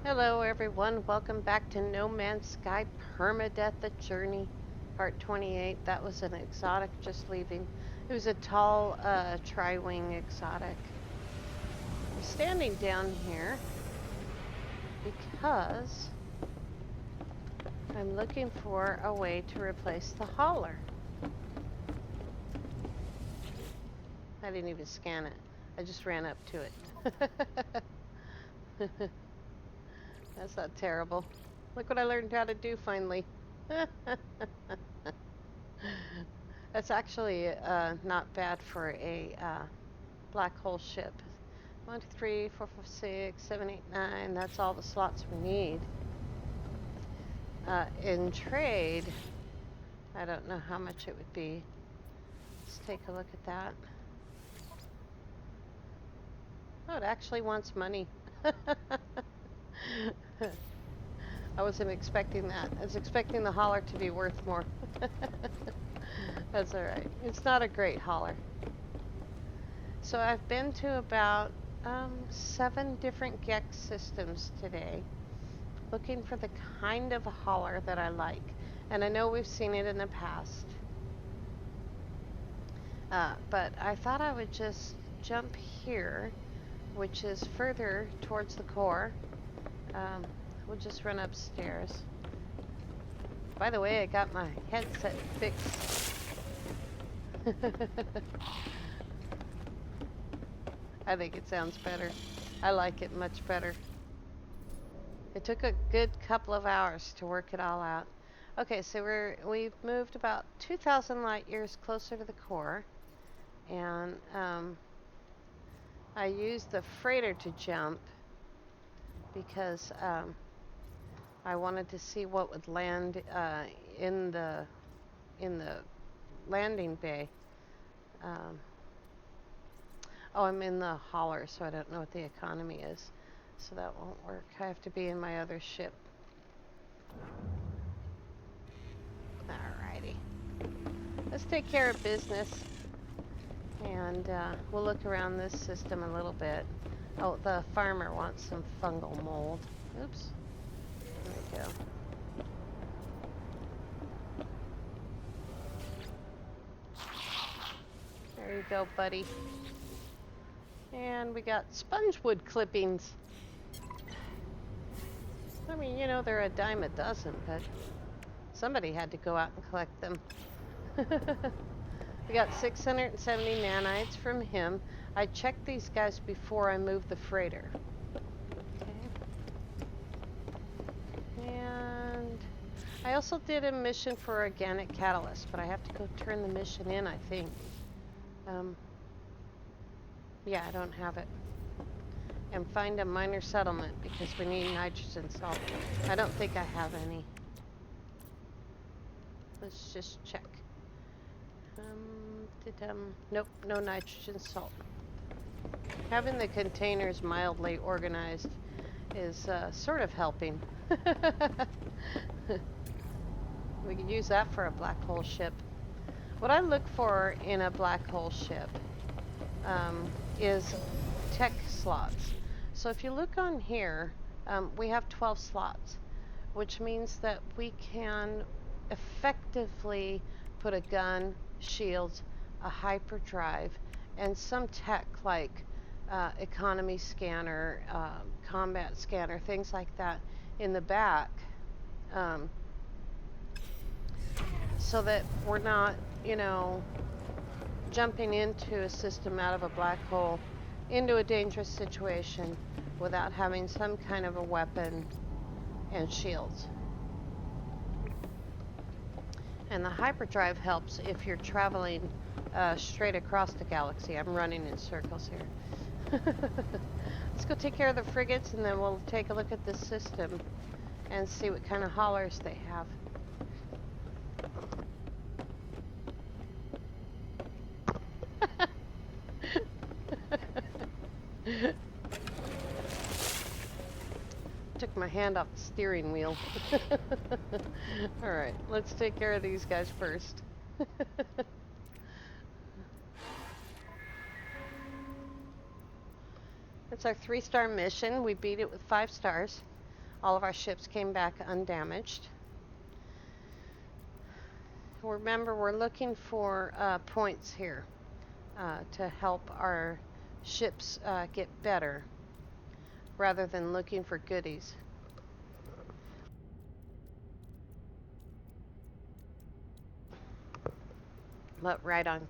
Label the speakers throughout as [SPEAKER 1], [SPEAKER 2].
[SPEAKER 1] Hello everyone, welcome back to No Man's Sky Permadeath The Journey, part 28. That was an exotic just leaving. It was a tall tri-wing exotic. I'm standing down here because I'm looking for a way to replace the hauler. I didn't even scan it. I just ran up to it. That's not terrible. Look what I learned how to do finally. That's actually not bad for a black hole ship. 1, 2, 3, 4, 5, 6, 7, 8, 9. That's all the slots we need. In trade, I don't know how much it would be. Let's take a look at that. Oh, it actually wants money. I wasn't expecting that. I was expecting the hauler to be worth more. That's alright. It's not a great hauler. So I've been to about 7 different GEX systems today, looking for the kind of hauler that I like. And I know we've seen it in the past. But I thought I would just jump here, which is further towards the core. We'll just run upstairs. By the way, I got my headset fixed. I think it sounds better. I like it much better. It took a good couple of hours to work it all out. Okay, so we've moved about 2,000 light years closer to the core, and I used the freighter to jump because I wanted to see what would land in the landing bay. Oh, I'm in the hauler, so I don't know what the economy is. So that won't work. I have to be in my other ship. Alrighty. Let's take care of business. And we'll look around this system a little bit. Oh, the farmer wants some fungal mold. Oops. There we go. There you go, buddy. And we got spongewood clippings. I mean, you know, they're a dime a dozen, but somebody had to go out and collect them. We got 670 nanites from him. I checked these guys before I moved the freighter. Okay. And I also did a mission for organic catalyst, but I have to go turn the mission in, I think. Yeah, I don't have it. And find a minor settlement because we need nitrogen salt. I don't think I have any. Let's just check. Nope, no nitrogen salt. Having the containers mildly organized is sort of helping. We could use that for a black hole ship. What I look for in a black hole ship is tech slots. So if you look on here, we have 12 slots, which means that we can effectively put a gun, shields, a hyperdrive, and some tech like economy scanner, combat scanner, things like that in the back, so that we're not, you know, jumping into a system out of a black hole into a dangerous situation without having some kind of a weapon and shields. And the hyperdrive helps if you're traveling straight across the galaxy. I'm running in circles here. Let's go take care of the frigates, and then we'll take a look at this system and see what kind of haulers they have. Took my hand off the steering wheel. Alright, let's take care of these guys first. It's our 3-star mission. We beat it with 5 stars. All of our ships came back undamaged. Remember, we're looking for points here to help our ships get better rather than looking for goodies. But right on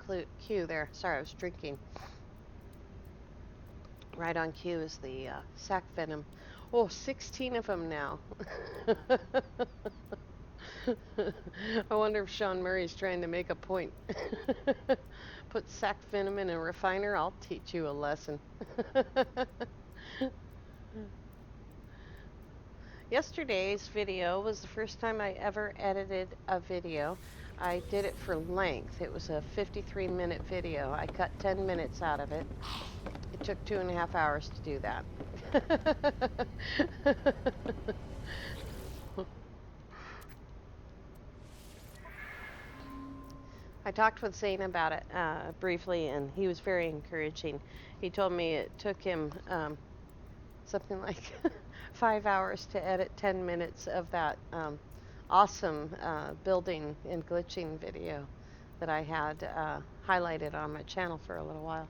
[SPEAKER 1] cue there. Sorry, I was drinking. Right on cue is the sac venom. Oh, 16 of them now. I wonder if Sean Murray's trying to make a point. Put sac venom in a refiner, I'll teach you a lesson. Yesterday's video was the first time I ever edited a video. I did it for length. It was a 53-minute video. I cut 10 minutes out of it. It took 2.5 hours to do that. I talked with Zane about it briefly, and he was very encouraging. He told me it took him something like 5 hours to edit 10 minutes of that awesome building and glitching video that I had highlighted on my channel for a little while.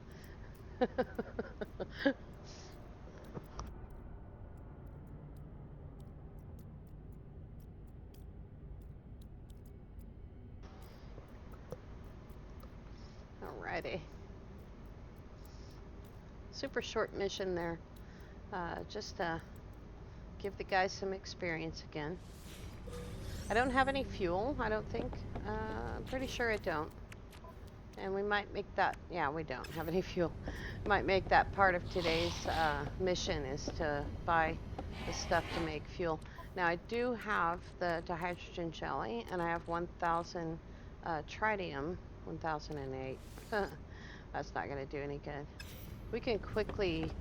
[SPEAKER 1] Alrighty. Super short mission there. Just to give the guys some experience again. I don't have any fuel, I don't think. I'm pretty sure I don't. And we might make that, yeah, we don't have any fuel. Might make that part of today's mission is to buy the stuff to make fuel. Now I do have the dihydrogen jelly, and I have 1,000 tritium, 1008. That's not going to do any good. We can quickly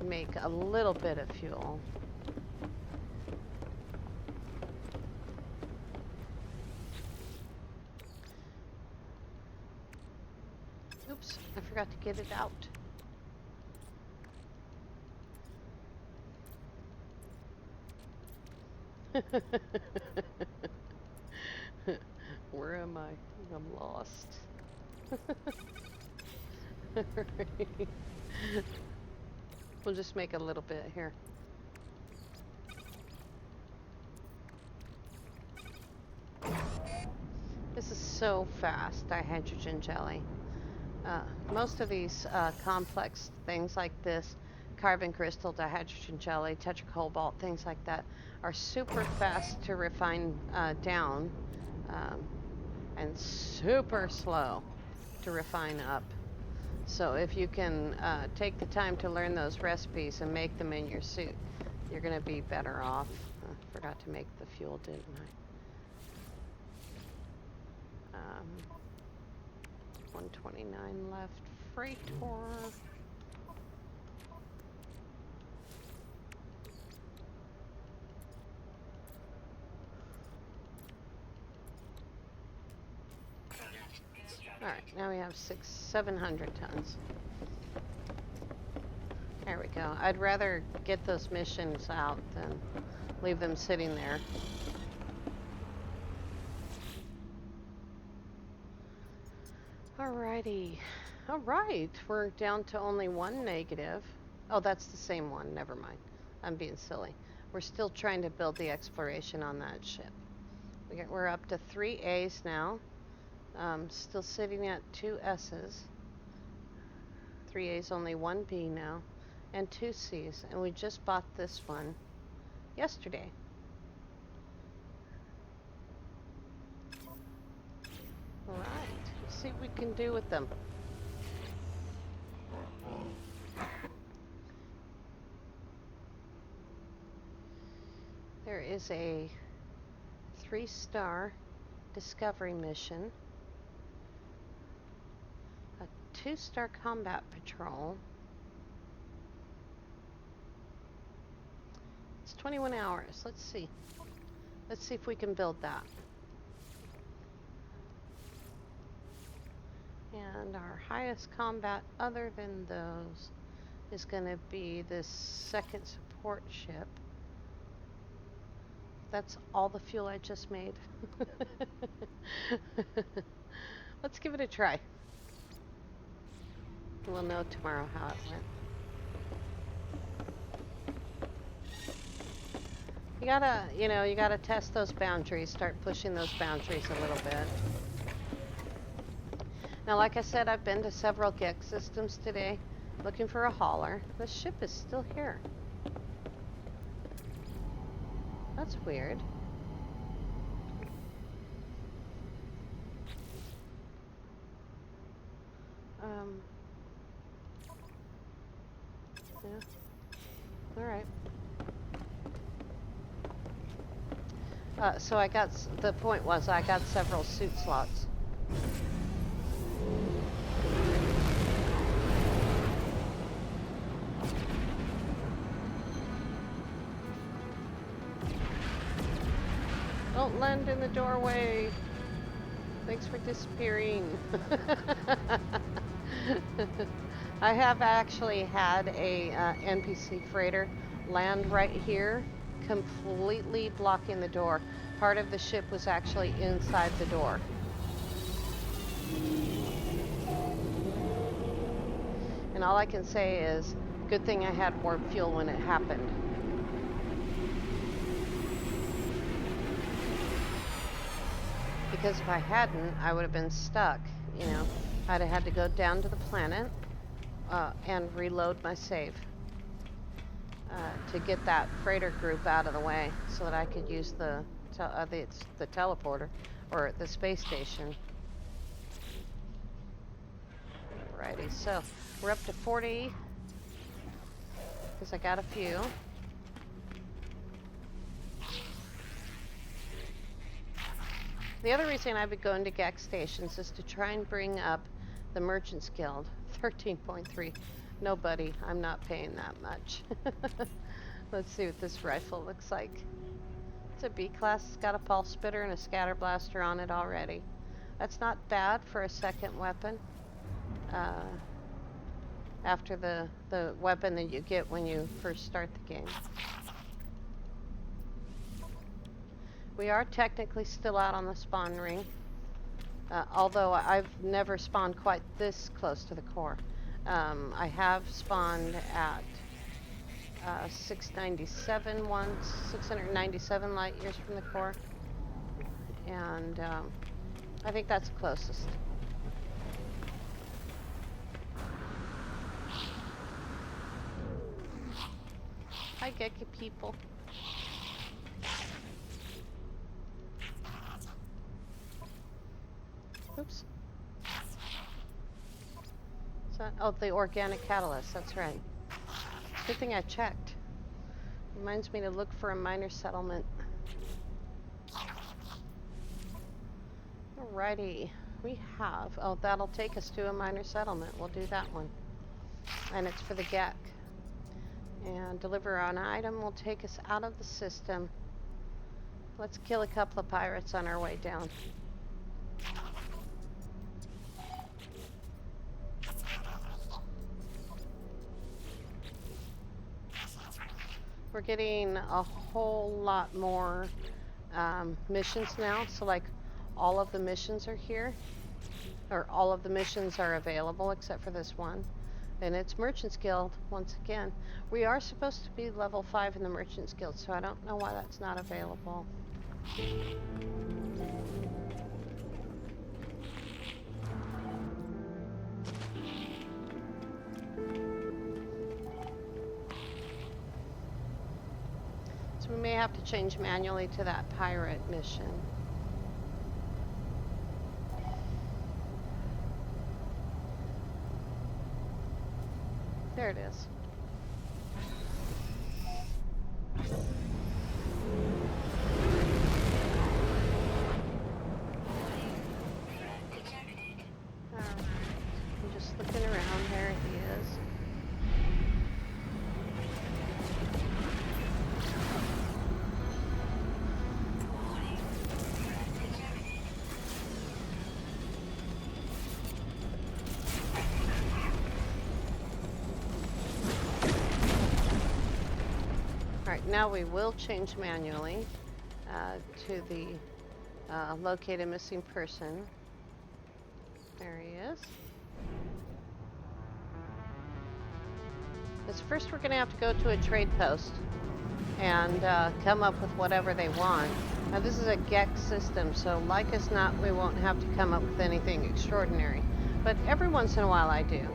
[SPEAKER 1] make a little bit of fuel. Oops, I forgot to get it out. Where am I? I'm lost. We'll just make a little bit here. This is so fast, dihydrogen jelly. Most of these complex things like this, carbon crystal, dihydrogen jelly, tetracobalt, things like that, are super fast to refine down and super slow to refine up. So if you can take the time to learn those recipes and make them in your suit, you're going to be better off. I forgot to make the fuel, didn't I? 129 left. Freightor. Alright, now we have 700 tons. There we go. I'd rather get those missions out than leave them sitting there. Alrighty. Alright, we're down to only one negative. Oh, that's the same one. Never mind. I'm being silly. We're still trying to build the exploration on that ship. We're up to 3 A's now. Still sitting at 2 S's. 3 A's, only 1 B now. And 2 C's. And we just bought this one yesterday. Alright, let's see what we can do with them. There is a 3-star discovery mission, a 2-star combat patrol. It's 21 hours. Let's see. Let's see if we can build that. And our highest combat other than those is going to be this 2nd support ship. That's all the fuel I just made. Let's give it a try. We'll know tomorrow how it went. You gotta test those boundaries, start pushing those boundaries a little bit. Now, like I said, I've been to several GEX systems today looking for a hauler. The ship is still here. That's weird. Yeah. All right. So the point was I got several suit slots. Don't land in the doorway. Thanks for disappearing. I have actually had a NPC freighter land right here, completely blocking the door. Part of the ship was actually inside the door. And all I can say is, good thing I had warp fuel when it happened. Because if I hadn't, I would have been stuck, you know. I'd have had to go down to the planet and reload my save to get that freighter group out of the way so that I could use the teleporter or the space station. Alrighty, so we're up to 40 because I got a few. The other reason I've been going to GEX stations is to try and bring up the Merchants Guild. 13.3. No, buddy, I'm not paying that much. Let's see what this rifle looks like. It's a B class. It's got a pulse spitter and a scatter blaster on it already. That's not bad for a second weapon. After the weapon that you get when you first start the game. We are technically still out on the spawn ring, although I've never spawned quite this close to the core. I have spawned at 697 once, 697 light years from the core, and I think that's closest. Hi, Geki people. Oops. The organic catalyst, that's right. Good thing I checked. Reminds me to look for a miner settlement. Alrighty, we have, that'll take us to a miner settlement. We'll do that one. And it's for the GEC. And deliver an item will take us out of the system. Let's kill a couple of pirates on our way down. We're getting a whole lot more missions now. So like all of the missions are here, or all of the missions are available except for this one. And it's Merchants Guild once again. We are supposed to be level 5 in the Merchants Guild, so I don't know why that's not available. So we may have to change manually to that pirate mission. There it is. I'm just looking around. There he is. Alright, now we will change manually. to the locate a missing person. There he is. But first we're going to have to go to a trade post and come up with whatever they want. Now this is a GEX system, so like as not, we won't have to come up with anything extraordinary. But every once in a while I do.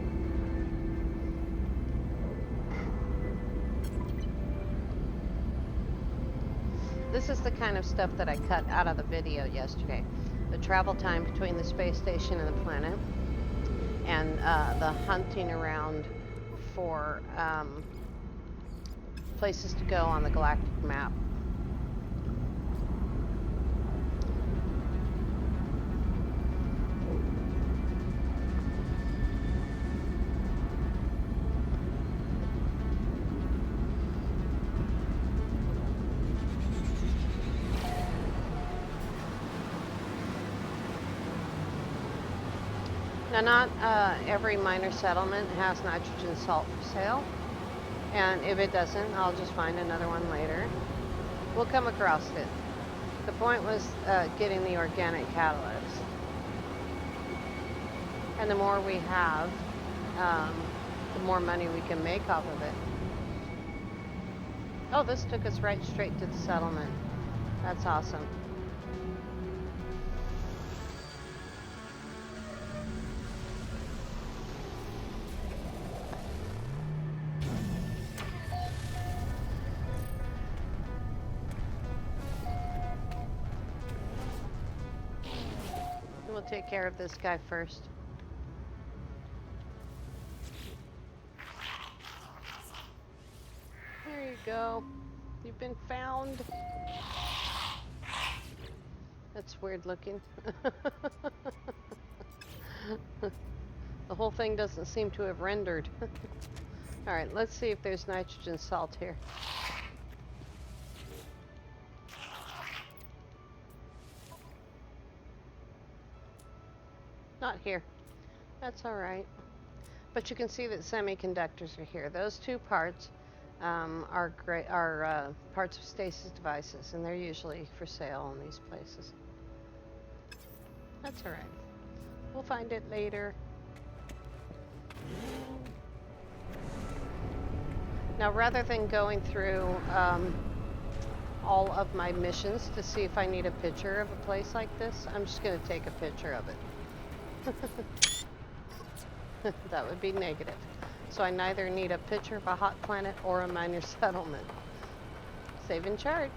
[SPEAKER 1] This is the kind of stuff that I cut out of the video yesterday. The travel time between the space station and the planet, and the hunting around for places to go on the galactic map. Now, not every minor settlement has nitrogen salt for sale, and if it doesn't, I'll just find another one later. We'll come across it. The point was getting the organic catalyst. And the more we have, the more money we can make off of it. Oh, this took us right straight to the settlement. That's awesome. We'll take care of this guy first. There you go. You've been found. That's weird looking. The whole thing doesn't seem to have rendered. Alright, let's see if there's nitrogen salt here. Not here. That's alright. But you can see that semiconductors are here. Those two parts are parts of stasis devices, and they're usually for sale in these places. That's alright. We'll find it later. Now, rather than going through all of my missions to see if I need a picture of a place like this, I'm just going to take a picture of it. That would be negative. So I neither need a picture of a hot planet or a minor settlement. Save and chart.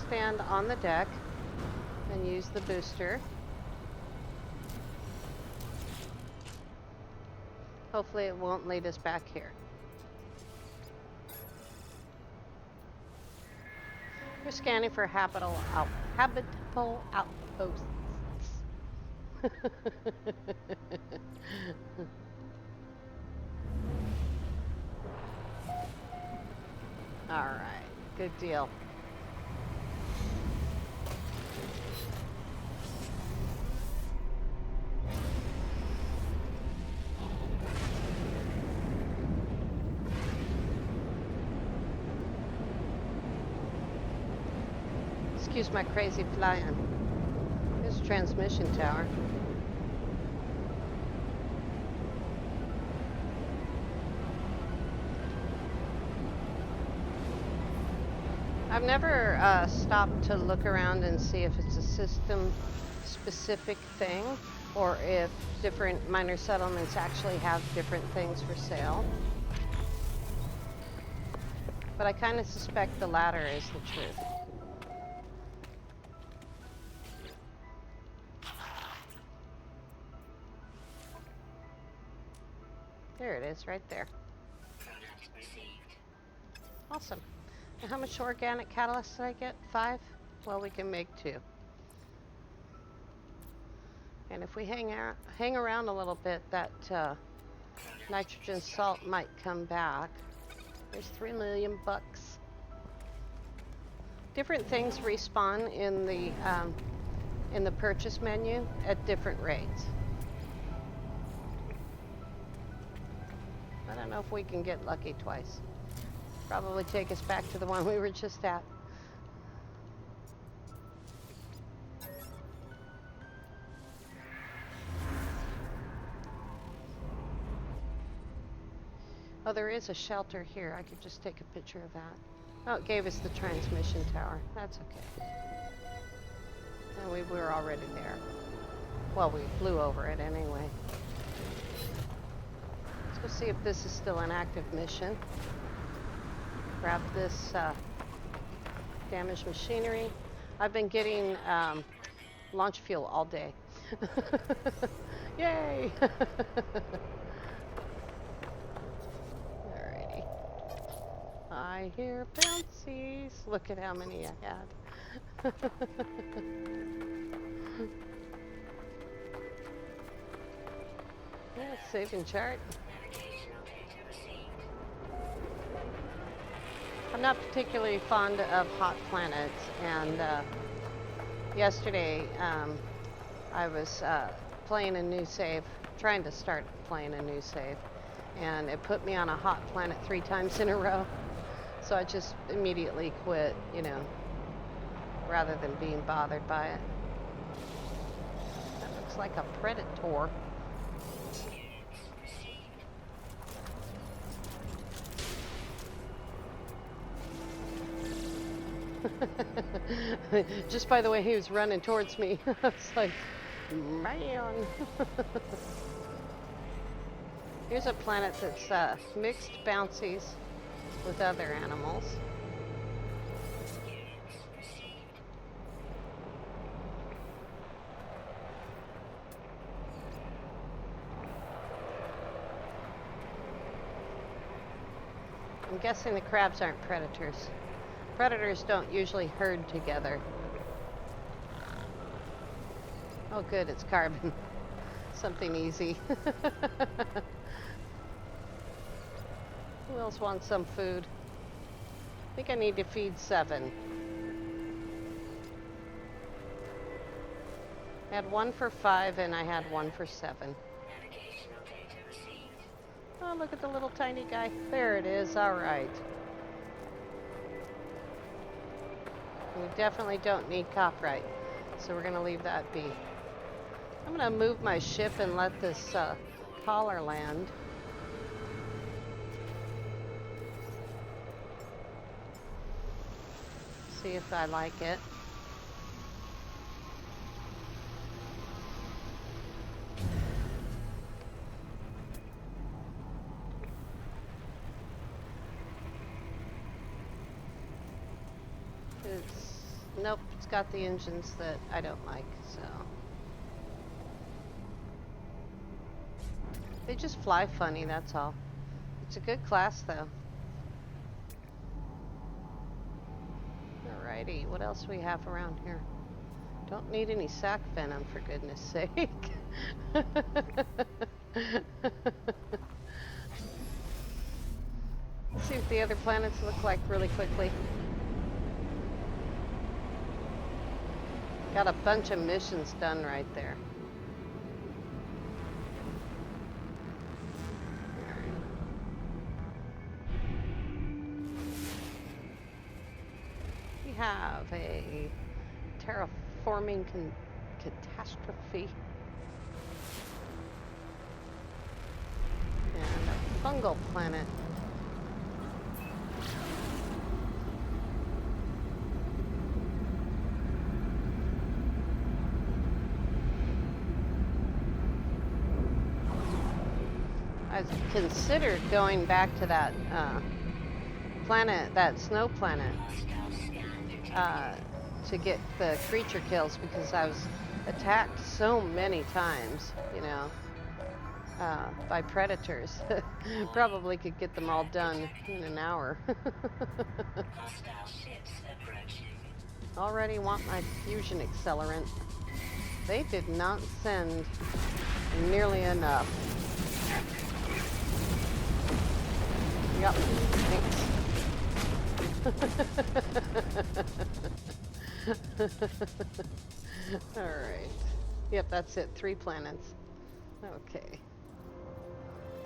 [SPEAKER 1] Stand on the deck and use the booster. Hopefully it won't lead us back here. We're scanning for habitable outposts. All right, good deal. Excuse my crazy flying. There's a transmission tower. I've never stopped to look around and see if it's a system-specific thing or if different minor settlements actually have different things for sale. But I kind of suspect the latter is the truth. There it is, right there. Awesome. And how much organic catalyst did I get? 5? Well, we can make 2. And if we hang around a little bit, that Nitrogen salt might come back. There's 3 million bucks. Different things respawn in the purchase menu at different rates. I don't know if we can get lucky twice. Probably take us back to the one we were just at. Oh, there is a shelter here. I could just take a picture of that. Oh, it gave us the transmission tower. That's okay. And we were already there. Well, we flew over it anyway. Let's go see if this is still an active mission. Grab this damaged machinery. I've been getting launch fuel all day. Yay! Alrighty. I hear bouncies. Look at how many I had. Yeah, saving chart. I'm not particularly fond of hot planets, and yesterday I was playing a new save, trying to start playing a new save, and it put me on a hot planet 3 times in a row. So I just immediately quit, you know, rather than being bothered by it. That looks like a predator. Just by the way he was running towards me, I was like, man. Here's a planet that's mixed bouncies with other animals. I'm guessing the crabs aren't predators. Predators don't usually herd together. Oh good, it's carbon. Something easy. Who else wants some food? I think I need to feed 7. I had 1 for 5 and I had 1 for 7. Oh, look at the little tiny guy. There it is, all right. We definitely don't need copyright, so we're gonna leave that be. I'm gonna move my ship and let this collar land. See if I like it. Nope, it's got the engines that I don't like, so. They just fly funny, that's all. It's a good class, though. Alrighty, what else we have around here? Don't need any sac venom, for goodness sake. Let's see what the other planets look like really quickly. Got a bunch of missions done right there. We have a terraforming catastrophe and a fungal planet. I considered going back to that planet, that snow planet, to get the creature kills because I was attacked so many times, you know, by predators. Probably could get them all done in an hour. Already want my fusion accelerant. They did not send nearly enough. Yep, thanks. Alright. Yep, that's it. 3 planets. Okay.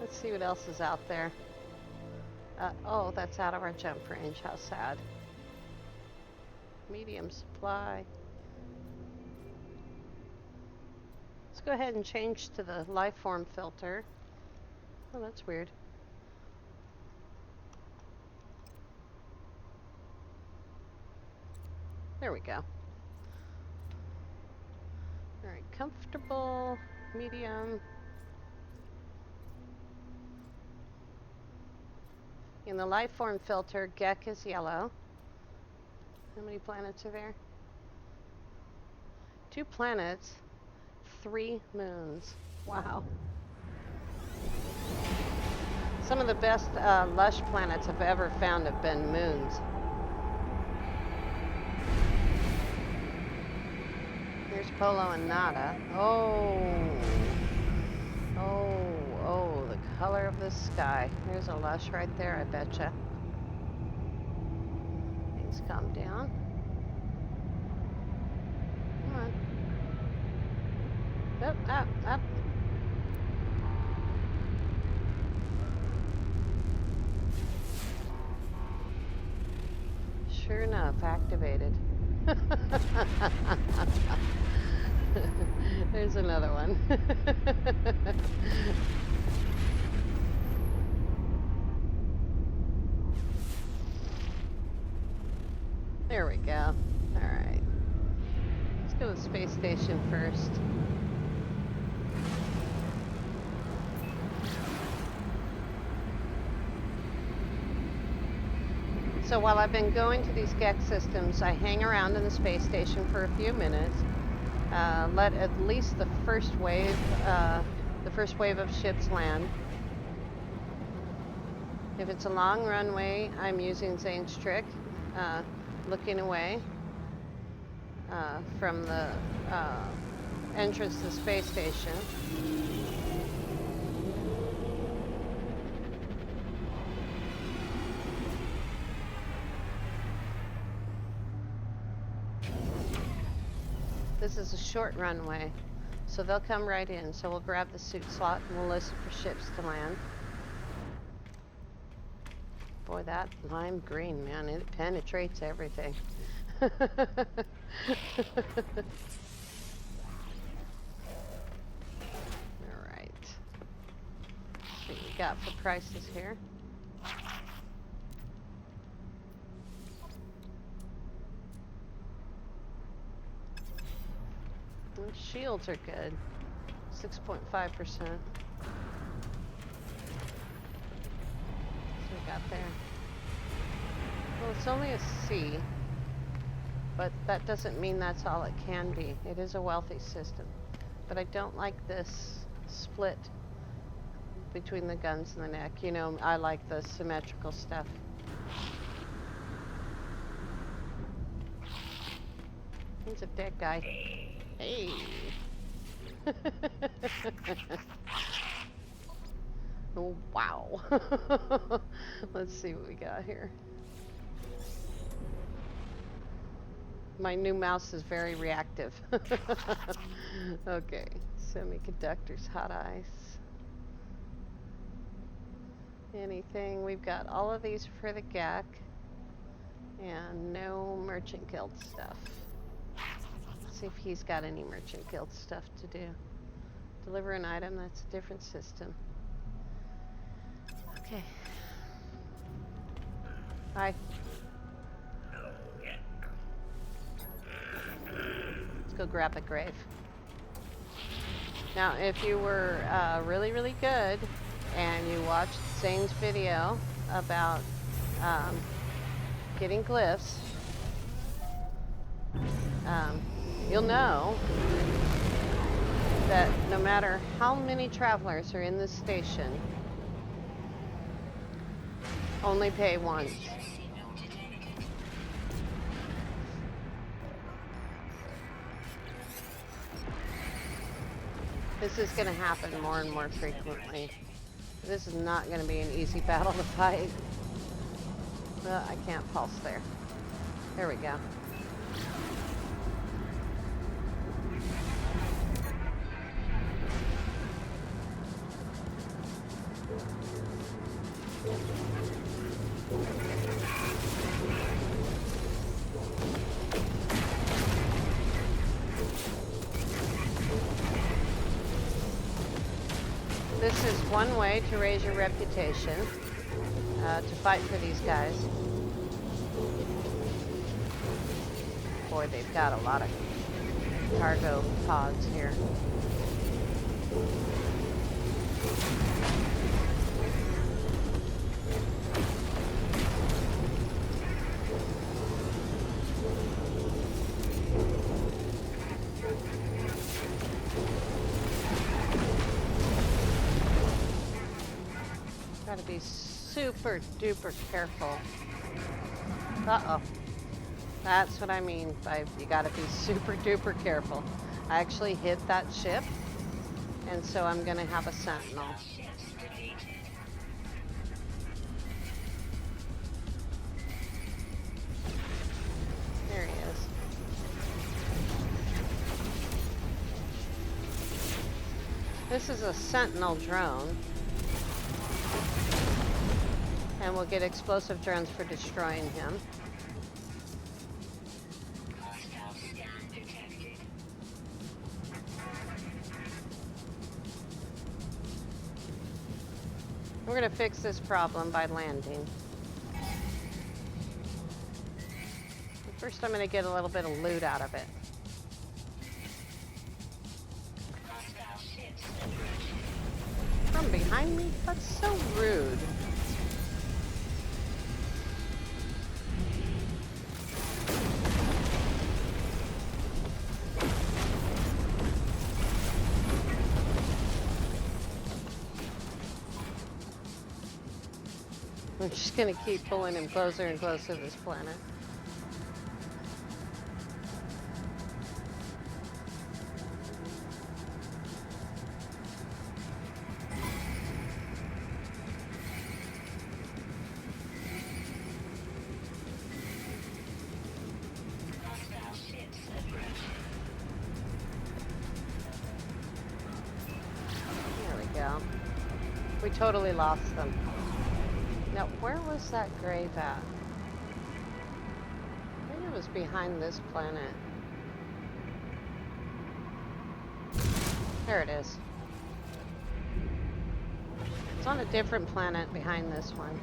[SPEAKER 1] Let's see what else is out there. Oh, that's out of our jump range. How sad. Medium supply. Let's go ahead and change to the life form filter. Oh, that's weird. There we go. Alright, comfortable, medium. In the life form filter, Gek is yellow. How many planets are there? 2 planets, 3 moons. Wow. Some of the best lush planets I've ever found have been moons. Here's Polo and Nada. Oh, the color of the sky. There's a lush right there, I betcha. Things calm down. Come on. Up, up, up. Sure enough, activated. There's another one. There we go. Alright. Let's go to the space station first. So while I've been going to these Gek systems, I hang around in the space station for a few minutes. Let at least the first wave of ships land. If it's a long runway, I'm using Zane's trick, looking away from the entrance to the space station. This is a short runway, so they'll come right in. So we'll grab the suit slot and we'll listen for ships to land. Boy, that lime green, man, it penetrates everything. All right. See what we got for prices here. And shields are good. 6.5%. What we got there? Well, it's only a C, but that doesn't mean that's all it can be. It is a wealthy system, but I don't like this split between the guns and the neck. You know, I like the symmetrical stuff. He's a dead guy. Hey. Oh, wow. Let's see what we got here. My new mouse is very reactive. Okay, semiconductors, hot ice. Anything? We've got all of these for the GAC and no Merchant Guild stuff. Let's see if he's got any Merchant Guild stuff to do. Deliver an item, that's a different system. Okay. Hi. Let's go grab a grave. Now, if you were really, really good and you watched Zane's video about getting glyphs, you'll know that no matter how many travelers are in this station, only pay once. This is going to happen more and more frequently. This is not going to be an easy battle to fight. I can't pulse there. There we go. This is one way to raise your reputation, to fight for these guys. Boy, they've got a lot of cargo pods here. Gotta be super duper careful. Uh-oh. That's what I mean by you gotta be super duper careful. I actually hit that ship, and so I'm gonna have a sentinel. There he is. This is a sentinel drone. And we'll get explosive drones for destroying him. We're going to fix this problem by landing. First, I'm going to get a little bit of loot out of it. From behind me? That's so rude. I'm just gonna keep pulling him closer and closer to this planet. There we go. We totally lost them. Now, where was that grave at? I think it was behind this planet. There it is. It's on a different planet behind this one.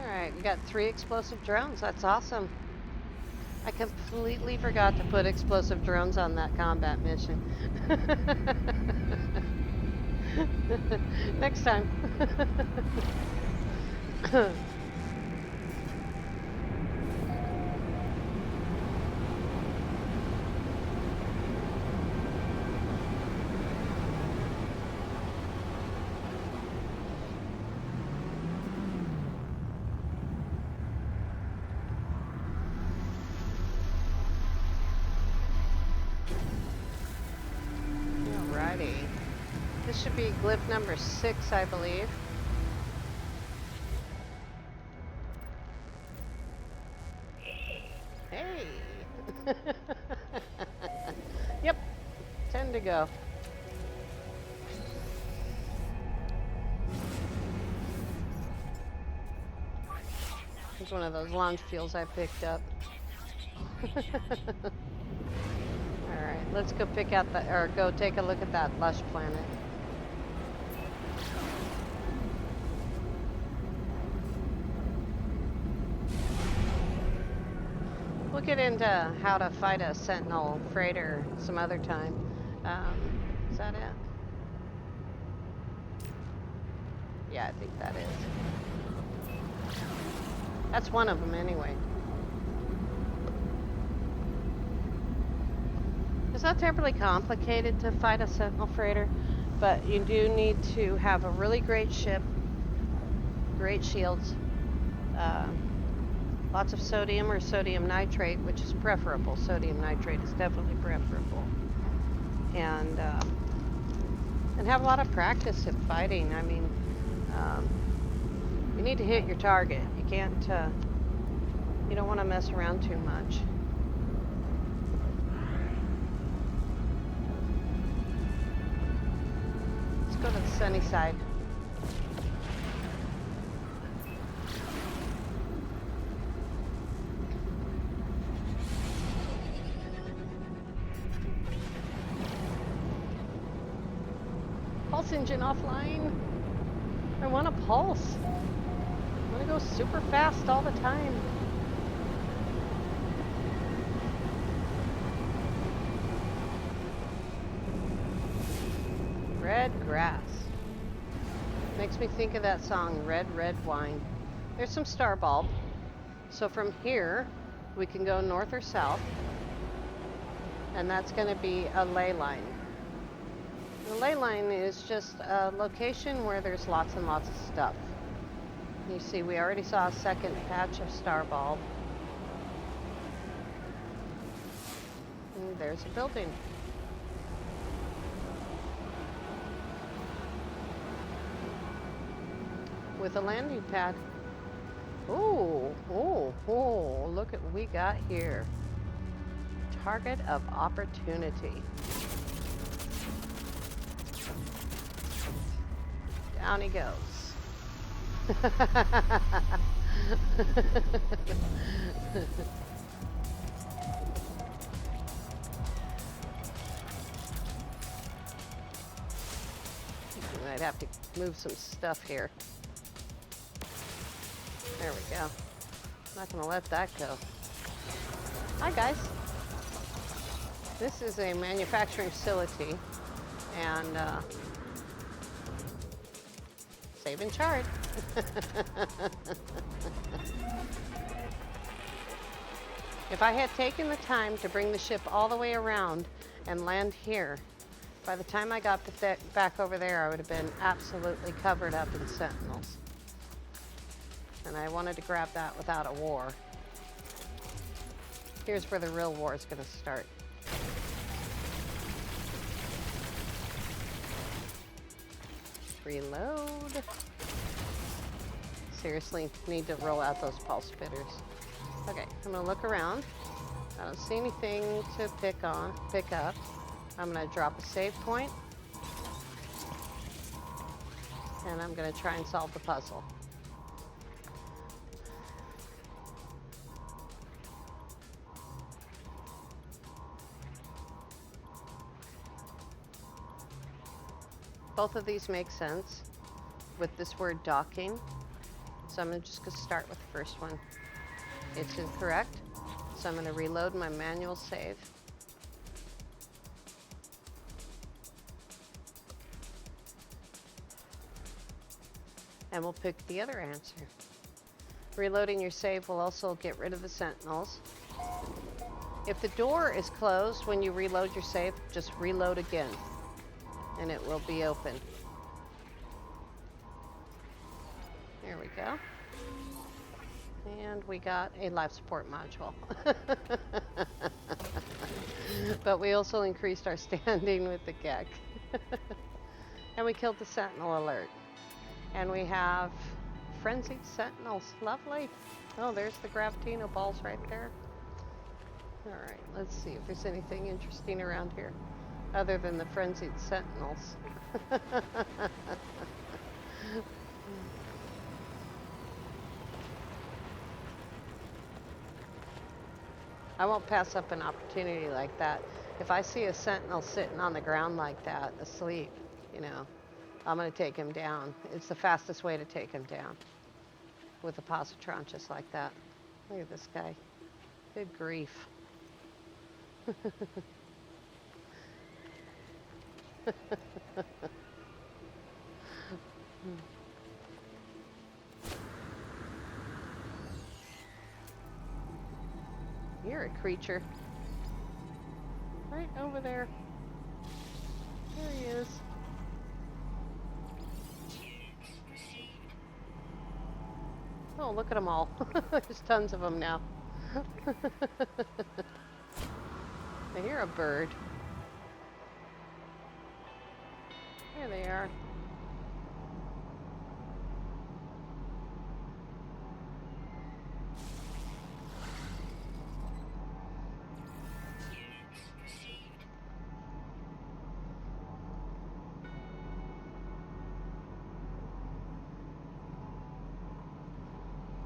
[SPEAKER 1] Alright, we got 3 explosive drones. That's awesome. I completely forgot to put explosive drones on that combat mission. Next time. Alrighty. This should be glyph number 6, I believe. Hey! Yep, 10 to go. It's one of those launch fuels I picked up. Alright, let's go pick out the, or go take a look at that lush planet. We'll get into how to fight a sentinel freighter some other time. Is that it? Yeah, I think that is. That's one of them anyway. It's not terribly complicated to fight a sentinel freighter, but you do need to have a really great ship, great shields, lots of sodium or sodium nitrate, which is preferable. Sodium nitrate is definitely preferable. And And have a lot of practice at fighting. I mean, um, you need to hit your target. You can't, you don't want to mess around too much. Let's go to the sunny side. Pulse engine offline. I want a pulse. I want to go super fast all the time. Red grass. Makes me think of that song, Red, Red Wine. There's some star bulb. So from here, we can go north or south. And that's going to be a ley line. The ley line is just a location where there's lots and lots of stuff. You see, we already saw a second patch of star bulb. And there's a building. With a landing pad. Ooh, look at what we got here. Target of opportunity. Down he goes. We might have to move some stuff here. There we go. Not gonna let that go. Hi guys. This is a manufacturing facility, and save and charge. If I had taken the time to bring the ship all the way around and land here, by the time I got back over there, I would have been absolutely covered up in sentinels. And I wanted to grab that without a war. Here's where the real war is going to start. Reload. Seriously, need to roll out those pulse fitters. Okay, I'm gonna look around. I don't see anything to pick up. I'm gonna drop a save point. And I'm gonna try and solve the puzzle. Both of these make sense with this word docking. So I'm just gonna start with the first one. It's incorrect, so I'm gonna reload my manual save. And we'll pick the other answer. Reloading your save will also get rid of the sentinels. If the door is closed when you reload your save, just reload again, and it will be open. There we go. And we got a life support module. But we also increased our standing with the Gek. And we killed the sentinel alert. And we have frenzied sentinels. Lovely. Oh, there's the Gravitino balls right there. All right, let's see if there's anything interesting around here other than the frenzied sentinels. I won't pass up an opportunity like that. If I see a sentinel sitting on the ground like that, asleep, you know, I'm going to take him down. It's the fastest way to take him down with a positron just like that. Look at this guy. Good grief. You're a creature. Right over there. There he is. Oh, look at them all. There's tons of them now. I hear a bird. There they are.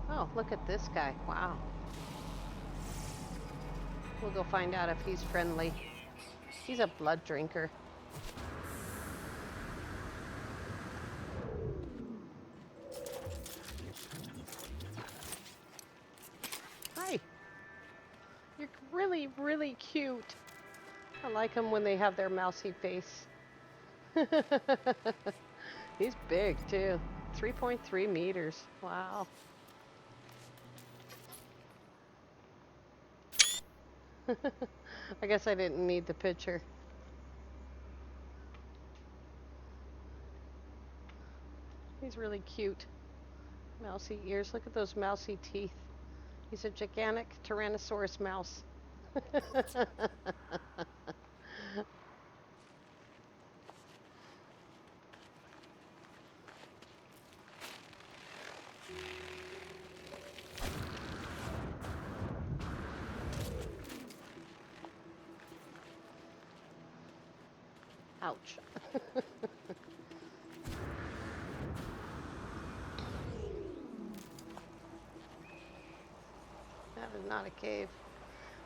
[SPEAKER 1] Oh, look at this guy. Wow. We'll go find out if he's friendly. He's a blood drinker. Hi. You're really, really cute. I like them when they have their mousy face. He's big too. 3.3 meters. Wow. I guess I didn't need the picture. He's really cute. Mousy ears. Look at those mousy teeth. He's a gigantic Tyrannosaurus mouse. Ouch. That is not a cave.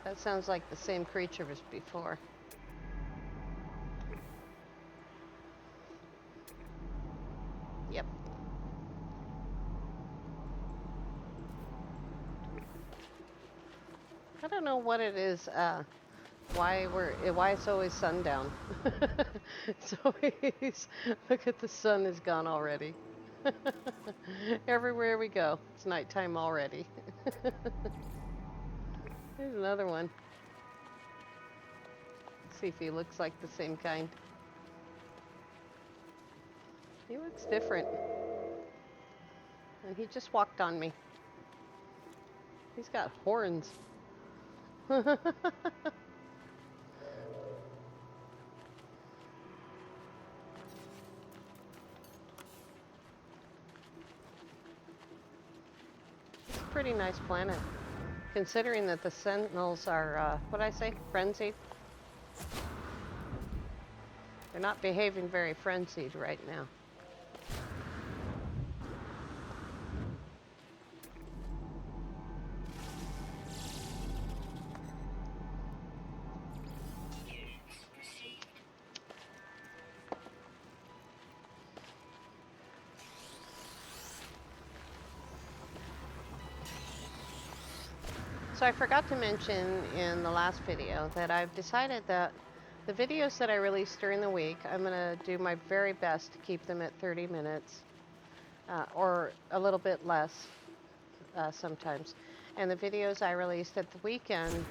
[SPEAKER 1] That sounds like the same creature as before. Yep. I don't know what it is, why it's always sundown. It's always, look at the sun is gone already. Everywhere we go, it's nighttime already. There's another one. See if he looks like the same kind. He looks different. And he just walked on me. He's got horns. It's a pretty nice planet, considering that the sentinels are, what'd I say, frenzied? They're not behaving very frenzied right now. So I forgot to mention in the last video that I've decided that the videos that I release during the week, I'm going to do my very best to keep them at 30 minutes or a little bit less sometimes. And the videos I released at the weekend,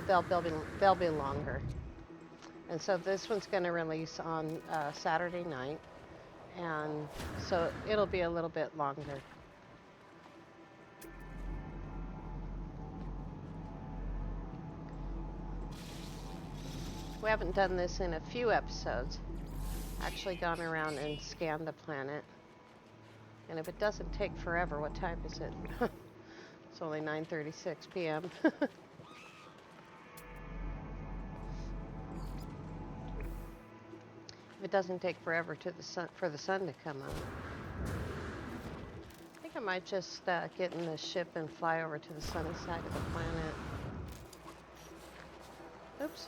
[SPEAKER 1] they'll be longer. And so this one's going to release on Saturday night, and so it'll be a little bit longer. We haven't done this in a few episodes. Actually gone around and scanned the planet. And if it doesn't take forever, what time is it? It's only 9:36 p.m. If it doesn't take forever for the sun to come up. I think I might just get in the ship and fly over to the sunny side of the planet. Oops.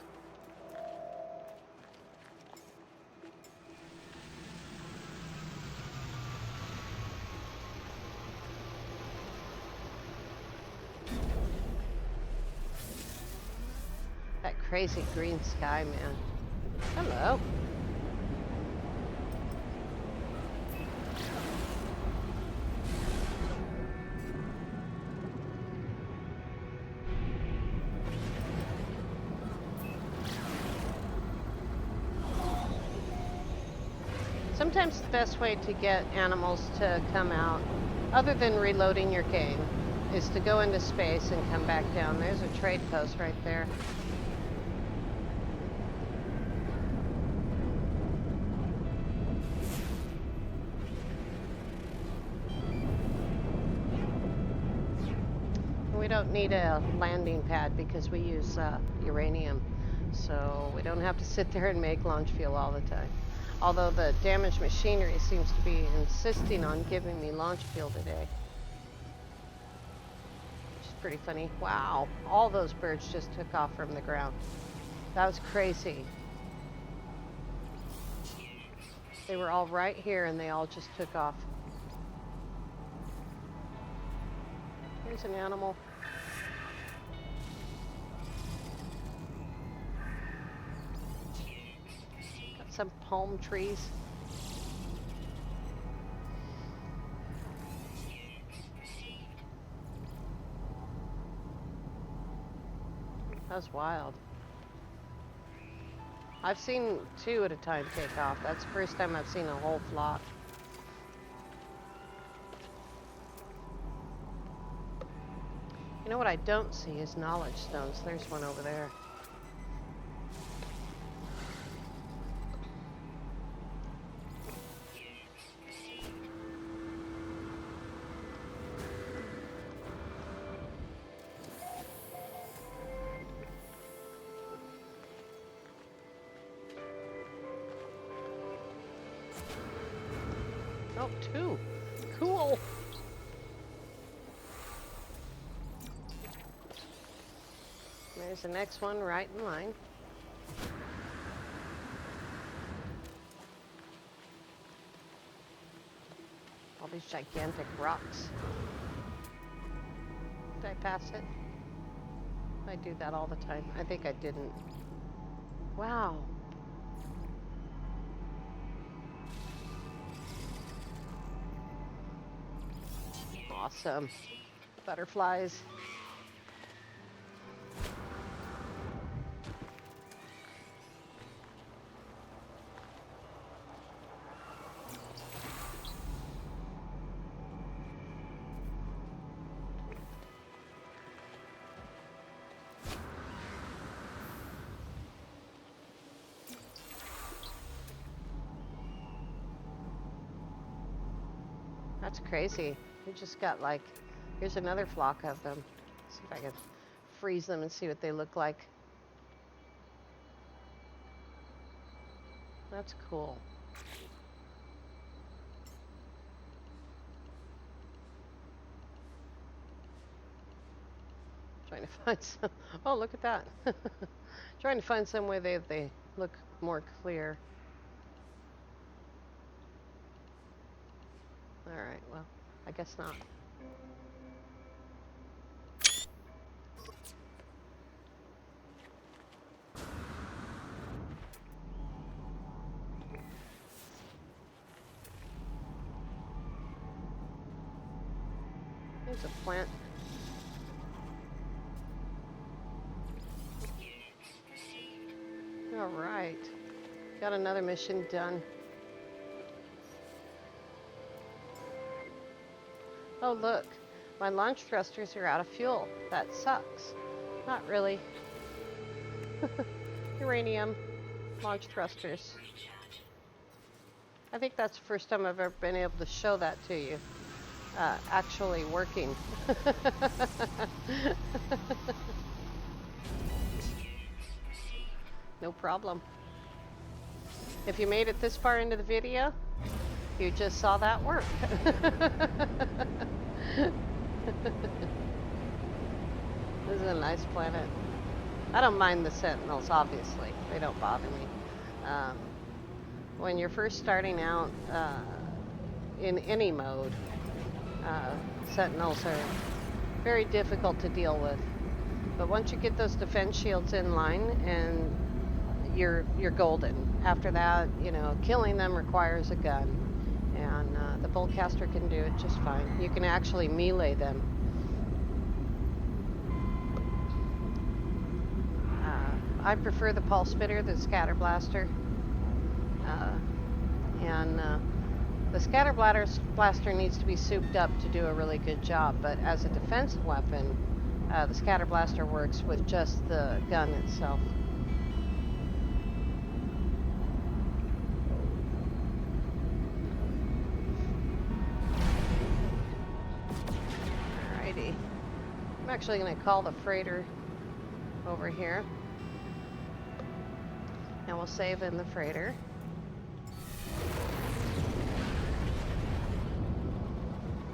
[SPEAKER 1] That crazy green sky, man. Hello. Sometimes the best way to get animals to come out, other than reloading your game, is to go into space and come back down. There's a trade post right there. don't need a landing pad because we use uranium. So we don't have to sit there and make launch fuel all the time. Although the damaged machinery seems to be insisting on giving me launch fuel today. Which is pretty funny. Wow, all those birds just took off from the ground. That was crazy. They were all right here and they all just took off. Here's an animal. Got some palm trees. That was wild. I've seen 2 at a time take off. That's the first time I've seen a whole flock. You know what I don't see is knowledge stones. There's one over there. Oh, 2. Cool. There's the next one right in line. All these gigantic rocks. Did I pass it? I do that all the time. I think I didn't. Wow. Awesome. Butterflies. That's crazy. We just got like, here's another flock of them. See if I can freeze them and see what they look like. That's cool. Trying to find some, oh, look at that. Trying to find some way they look more clear. All right, well, I guess not. There's a plant. All right, got another mission done. Oh, look, my launch thrusters are out of fuel. That sucks. Not really. Uranium launch thrusters. I think that's the first time I've ever been able to show that to you. Actually working. No problem. If you made it this far into the video, you just saw that work. This is a nice planet. I don't mind the sentinels, obviously. They don't bother me. When you're first starting out in any mode, sentinels are very difficult to deal with. But once you get those defense shields in line, and you're golden. After that, you know, killing them requires a gun, and the bowcaster can do it just fine. You can actually melee them. I prefer the pulse spitter, the scatter blaster, and the scatter blaster needs to be souped up to do a really good job. But as a defensive weapon, the scatter blaster works with just the gun itself. actually going to call the freighter over here. And we'll save in the freighter.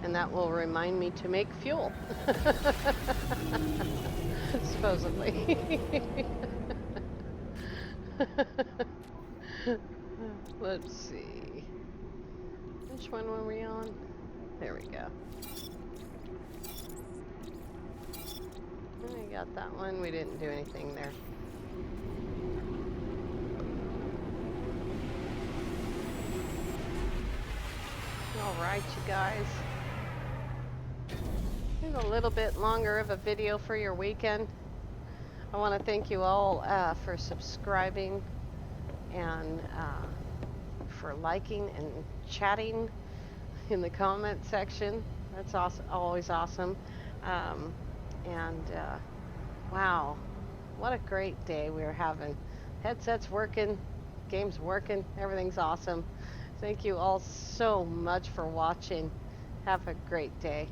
[SPEAKER 1] And that will remind me to make fuel. Supposedly. Let's see. Which one were we on? There we go. I got that one. We didn't do anything there. All right, you guys. Here's a little bit longer of a video for your weekend. I want to thank you all for subscribing and for liking and chatting in the comment section. That's awesome, always awesome. Wow, what a great day we're having. Headset's working, game's working, everything's awesome. Thank you all so much for watching. Have a great day.